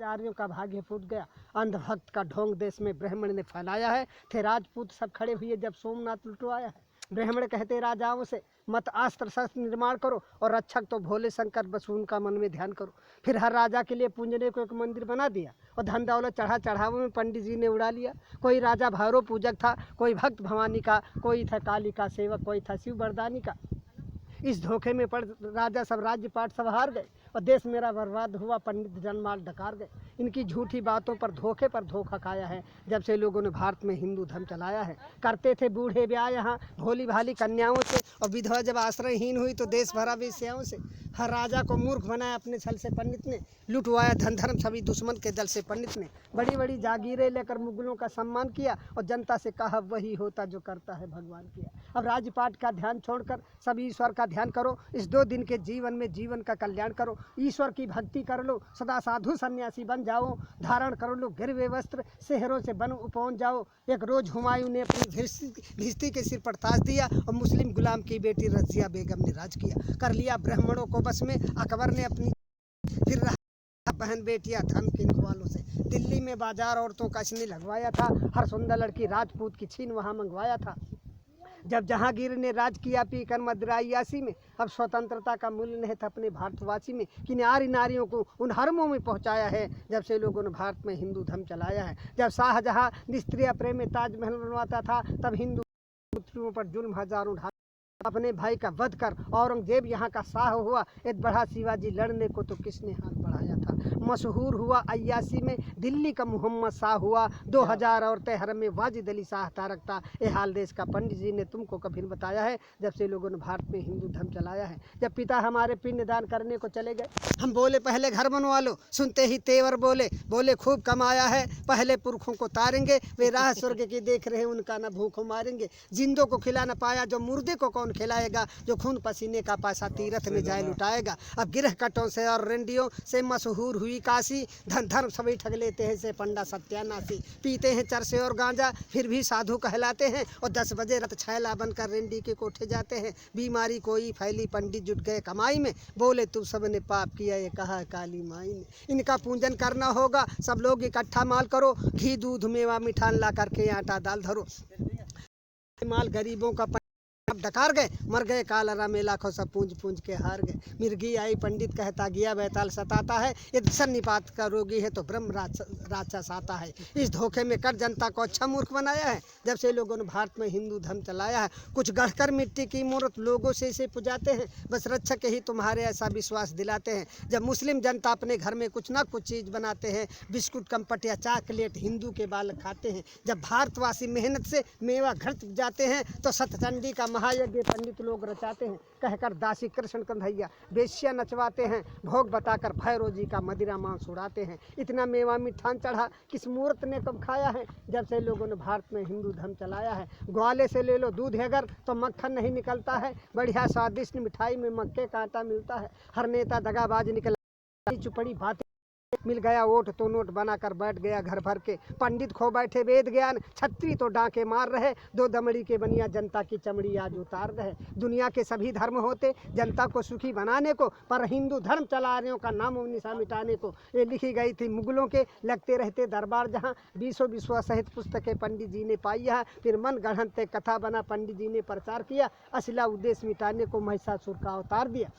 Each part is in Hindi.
आर्यों का भाग्य फूट गया, अंधभक्त का ढोंग देश में ब्राह्मण ने फैलाया है। थे राजपूत सब खड़े हुए जब सोमनाथ लुटवाया है। ब्राह्मण कहते राजाओं से मत अस्त्र शस्त्र निर्माण करो और रक्षक तो भोले शंकर, बस उनका मन में ध्यान करो। फिर हर राजा के लिए पूजने को एक मंदिर बना दिया और धन दौलत चढ़ावों में पंडित जी ने उड़ा लिया। कोई राजा भैरव पूजक था, कोई भक्त भवानी का, कोई था काली का सेवक, कोई था शिव बरदानी का। इस धोखे में पड़ राजा सब राज्य पाट सब हार गए और देश मेरा बर्बाद हुआ, पंडित जनमाल डकार गए। इनकी झूठी बातों पर धोखा खाया है जब से लोगों ने भारत में हिंदू धर्म चलाया है। करते थे बूढ़े ब्याह यहाँ भोली भाली कन्याओं से, और विधवा जब आश्रयहीन हुई तो देश भरा वेश्याओं से। हर राजा को मूर्ख बनाया अपने छल से पंडित ने, लुटवाया धन धर्म सभी दुश्मन के दल से पंडित ने। बड़ी बड़ी जागीरें लेकर मुगलों का सम्मान किया और जनता से कहा वही होता जो करता है भगवान किया। अब राजपाट का ध्यान छोड़कर सभी ईश्वर का ध्यान करो। इस 2 दिन के जीवन में जीवन का कल्याण करो। ईश्वर की भक्ति कर लो, सदा साधु सन्यासी बन जाओ। धारण कर लो गिरवे वस्त्र, शहरों से बन पहुँच जाओ। एक रोज हुमायूं ने अपनी भिस्ती के सिर पर ताज दिया और मुस्लिम गुलाम की बेटी रजिया बेगम ने राज किया। कर लिया ब्राह्मणों को बस में अकबर ने अपनी, फिर रहा बहन बेटियां धन के वालों से। दिल्ली में बाजार औरतों का इसने लगवाया था, हर सुंदर लड़की राजपूत की छीन वहाँ मंगवाया था। जब जहांगीर ने राज किया पीकर मदरायासी में, अब स्वतंत्रता का मूल्य नहीं था अपने भारतवासी में। कि नारियों को उन हरमों में पहुंचाया है जब से लोगों ने भारत में हिंदू धर्म चलाया है। जब शाहजहां निस्त्रिय प्रेम में ताजमहल बनवाता था, तब हिंदू पुत्रियों पर जुल्म हजारों ढा अपने भाई का वध कर औरंगजेब यहाँ का शाह हुआ। एक बढ़ा शिवाजी लड़ने को तो किसने हाथ बढ़ाया था। मशहूर हुआ अय्यासी में दिल्ली का मोहम्मद शाह हुआ। 2000 औरतें हरम में वाजिद अली शाह तारकता। ये हाल देश का पंडित जी ने तुमको कभी बताया है जब से लोगों ने भारत में हिंदू धर्म चलाया है। जब पिता हमारे पिंडदान करने को चले गए, हम बोले पहले घर बनवा लो। सुनते ही तेवर बोले खूब कमाया है, पहले पुरखों को तारेंगे। वे राह स्वर्ग की देख रहे उनका न भूखों मारेंगे। जिंदों को खिला न पाया जो मुर्दे को कौन खिलाएगा। जो खून पसीने का पैसा तीरथ में जाए लुटाएगा। अब गिरह कटों से और रेंडियों से मशहूर हुई काशी। धन धर्म सभी ठग लेते हैं से पंडा सत्यानाशी। पीते हैं चरसे और गांजा फिर भी साधु कहलाते हैं, और 10 बजे रत छैला बनकर रेंडी के कोठे जाते हैं। बीमारी कोई फैली पंडित जुट गए कमाई में। बोले तुम सब ने पाप किया ये कहा काली माई ने। इनका पूजन करना होगा सब लोग इकट्ठा माल करो। घी दूध मेवा मिठान ला करके आटा दाल धरो। माल गरीबों का अब डकार गए, मर गए कालरा में लाखों सब पूंज के हार गए। मिर्गी आई पंडित कहता गया बैताल सताता है। ये सन्निपात का रोगी है तो ब्रह्म राक्षस आता है। इस धोखे में कर जनता को अच्छा मूर्ख बनाया है जब से लोगों ने भारत में हिंदू धर्म चलाया है। कुछ गढ़कर मिट्टी की मूर्त लोगों से इसे पुजाते हैं, बस रक्षक ही तुम्हारे ऐसा विश्वास दिलाते हैं। जब मुस्लिम जनता अपने घर में कुछ ना कुछ चीज़ बनाते हैं, बिस्कुट कम्पट या चॉकलेट हिंदू के बालक खाते हैं। जब भारतवासी मेहनत से मेवा घर जाते हैं तो सतचंडी का महायज्ञ पंडित लोग रचाते हैं। कहकर दासी कृष्ण कन्हैया बेश्या नचवाते हैं। भोग बताकर भैरव जी का मदिरा मांस उड़ाते हैं। इतना मेवा मिठान चढ़ा किस मूर्त ने कब खाया है जब से लोगों ने भारत में हिंदू धर्म चलाया है। ग्वाले से ले लो दूध अगर तो मक्खन नहीं निकलता है। बढ़िया स्वादिष्ट मिठाई में मक्के का आटा मिलता है। हर नेता दगाबाज निकला चुपड़ी बातें मिल गया वोट तो नोट बनाकर बैठ गया घर भर के। पंडित खो बैठे वेद ज्ञान, छत्री तो डांके मार रहे। 2 दमड़ी के बनिया जनता की चमड़ी आज उतार रहे। दुनिया के सभी धर्म होते जनता को सुखी बनाने को, पर हिंदू धर्म चलाने का नाम निशा मिटाने को। ये लिखी गई थी मुगलों के लगते रहते दरबार जहाँ। 20 विश्वा सहित पुस्तकें पंडित जी ने पाई है। फिर मन गढ़ंते कथा बना पंडित जी ने प्रचार किया। असला उद्देश्य मिटाने को महिषासुर का अवतार दिया।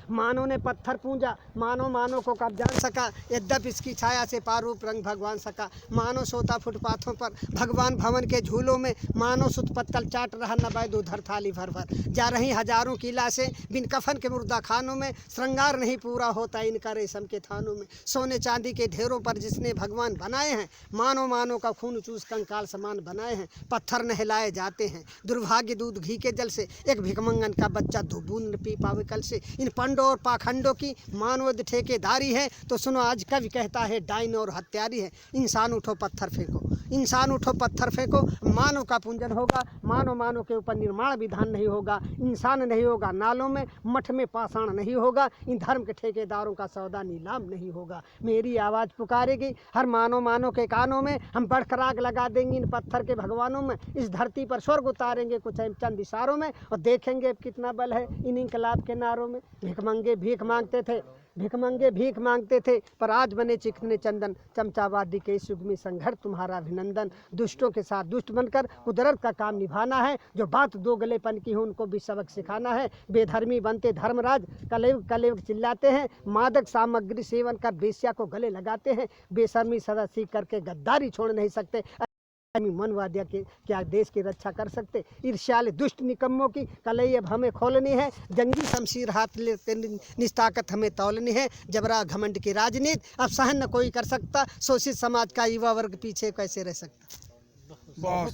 मानव ने पत्थर पूजा, मानव को कब जान सका। यद्यप इसकी छाया से पारूप रंग भगवान सका। मानव सोता फुटपाथों पर भगवान भवन के झूलों में। मानव सुत पत्तल चाट रहा न बैद उधर थाली भर भर। जा रही हजारों की लाशें बिन कफन के मुर्दा खानों में। श्रृंगार नहीं पूरा होता इनका रेशम के थानों में। सोने चांदी के ढेरों पर जिसने भगवान बनाए हैं। मानव का खून चूस कंकाल समान बनाए हैं। पत्थर नहलाए जाते हैं दुर्भाग्य दूध घी के जल से। एक भिकमंगन का बच्चा 2 बूंद पी पावे कल से। इन पंडों और पाखंडों की मानव ठेकेदारी है तो सुनो आज कवि कहता है डाइन और हत्यारी है। इंसान उठो पत्थर फेंको, इंसान उठो पत्थर फेंको। मानव का पूजन होगा, मानव के ऊपर निर्माण विधान नहीं होगा। इंसान नहीं होगा नालों में, मठ में पाषाण नहीं होगा। इन धर्म के ठेकेदारों का सौदा नीलाम नहीं होगा। मेरी आवाज़ पुकारेगी हर मानव के कानों में। हम बढ़कर आग लगा देंगे इन पत्थर के भगवानों में। इस धरती पर स्वर्ग उतारेंगे कुछ चंद इशारों में, और देखेंगे कितना बल है इन इनकलाब के नारों में। भिकमंगे भीख मांगते थे भिखमंगे भीख मांगते थे पर आज बने चिकने चंदन। चमचावादी के इस युग में संघर्ष तुम्हारा अभिनंदन। दुष्टों के साथ दुष्ट बनकर कुदरत का काम निभाना है। जो बात दो गलेपन की हो उनको भी सबक सिखाना है। बेधर्मी बनते धर्मराज कलयुग कलयुग चिल्लाते हैं। मादक सामग्री सेवन कर बेश्या को गले लगाते हैं। बेशर्मी सदा सीख करके गद्दारी छोड़ नहीं सकते। मनवादिया के क्या देश की रक्षा कर सकते। ईर्ष्याले दुष्ट निकम्मों की कलई अब हमें खोलनी है। जंगी शमशीर हाथ लेते निस्ताकत हमें तौलनी है। जबरा घमंड की राजनीति अब सहन न कोई कर सकता। शोषित समाज का युवा वर्ग पीछे कैसे रह सकता।